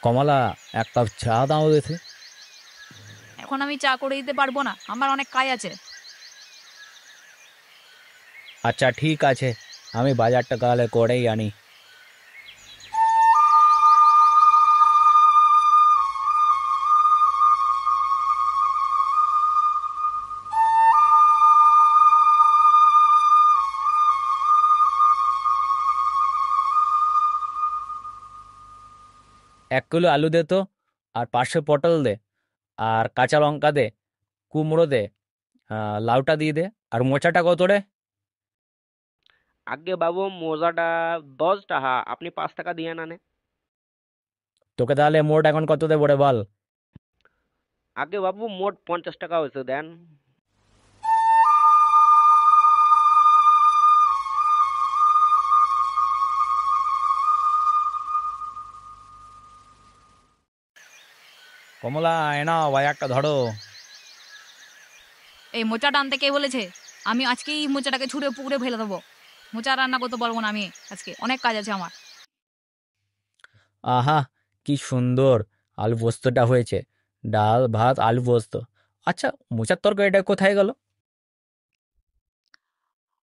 কমলা, এক কাপ চা দাও দেখি। এখন আমি চা করে দিতে পারবো না, আমার অনেক কাজ আছে। আচ্ছা ঠিক আছে, আমি বাজারটা তাহলে করেই আনি। এক কিলো আলু দে তো, আর 500 পটল দে, আর কাঁচা লঙ্কা দে, কুমড়ো দে, লাউটা দিয়ে দে। আর মোচাটা কত রে? আগে বাবু মোজাটা 10 টাকা, আপনি 5 টাকা দিয়ে নানে। তোকে তাহলে মোট এখন কত দেবো রে বল? আগে বাবু মোট 50 টাকা হয়েছে, দেন। কমলা, এ নাও বাজারটা ধরো। এই মোচাটা আনতে কে বলেছে? আমি আজকেই মোচাটাকে ছুঁড়ে পুকুরে ফেলে দেবো। মোচা রান্না করতে পারবো না আমি, আজকে অনেক কাজ আছে আমার। আহা, কি সুন্দর আলু পোস্তটা হয়েছে! ডাল ভাত আলু পোস্ত। আচ্ছা, মোচার তরকারিটা কোথায় গেল?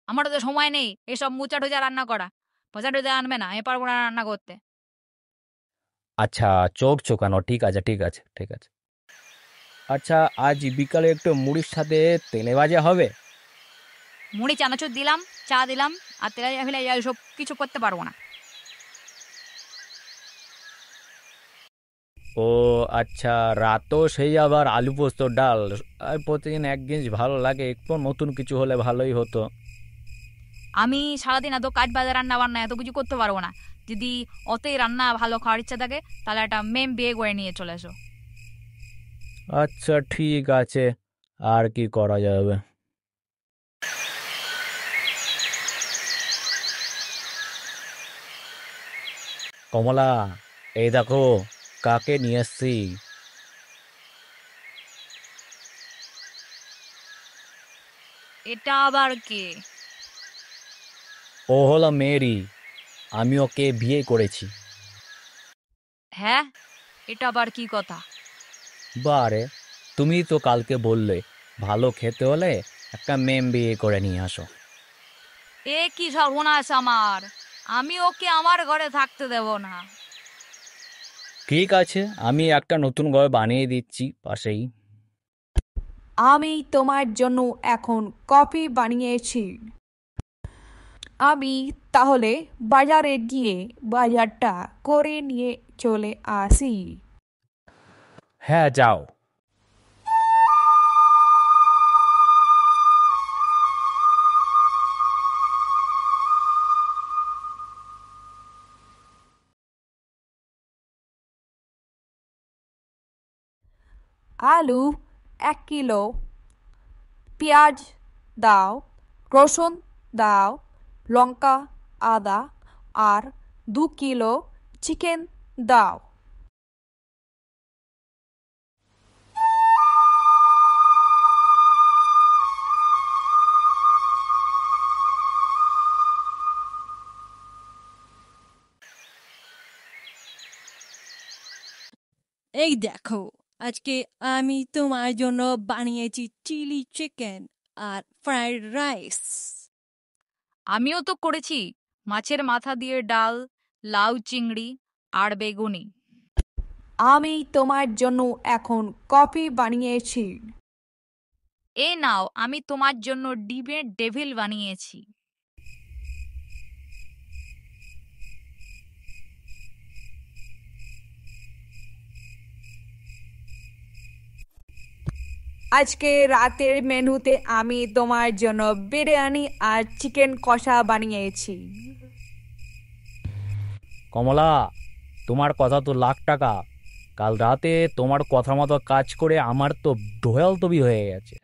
আমারও তো সময় নেই এসব মোচা টোচা রান্না করা। মোচা টোচা আনবে না, আমি পারবো না রান্না করতে। আচ্ছা, চোখ চোকানো, ঠিক আছে ঠিক আছে ঠিক আছে। আচ্ছা, আজ বিকালে একটু মুড়ির সাথে তেলে ভাজা হবে? মুড়ি চানাচুর দিলাম, চা দিলাম, আর তেলাপিয়া ফেলে সব কিছু করতে পারবো না। ও আচ্ছা, রাতও সেই আবার আলু পোস্ত ডাল। আর প্রতিদিন এক জিনিস ভালো লাগে, একটু নতুন কিছু হলে ভালোই হতো। আমি সারাদিন এত কাজ বাজে রান্না বান্না এত কিছু করতে পারবো না। যদি অতই রান্না ভালো খাওয়ার ইচ্ছা থাকে, তাহলে একটা মেম বিয়ে করে নিয়ে চলে এসো। আচ্ছা ঠিক আছে, আর কি করা যাবে। কমলা, এই দেখো কাকে নিয়ে এসছি। এটা আবার কে? ও হলো মেরি, আমি ওকে বিয়ে করেছি। হ্যাঁ, এটা আবার কি কথা? বারে, তুমি তো কালকে বললে ভালো খেতে হলে একটা মেম বিয়ে করে নিয়ে আসো। এ কি সর্বনাশ আমার! আমি ওকে আমার ঘরে থাকতে দেব না। ঠিক আছে, আমি একটা নতুন ঘর বানিয়ে দিচ্ছি পাশেই। আমি তোমার জন্য এখন কফি বানিয়েছি। আমি তাহলে বাজারে গিয়ে বাজারটা করে নিয়ে চলে আসি। হ্যাঁ যাও। আলু 1 কিলো, পেঁয়াজ দাও, রসুন দাও, লঙ্কা, আদা আর 2 কিলো চিকেন দাও। এই দেখো, আজকে আমি তোমার জন্য বানিয়েছি চিলি চিকেন আর ফ্রাইড রাইস। আমিও তো করেছি মাছের মাথা দিয়ে ডাল, লাউ চিংড়ি আর বেগুনি। আমি তোমার জন্য এখন কফি বানিয়েছি। এ নাও, আমি তোমার জন্য ডিমের ডেভিল বানিয়েছি। আজকে রাতের মেনুতে আমি তোমার জন্য বিরিয়ানি আর চিকেন কষা বানিয়েছি। কমলা, তোমার কথা তো লাখ টাকা। কাল রাতে তোমার কথা মতো কাজ করে আমার তো ডোয়াল তবি হয়ে গেছে।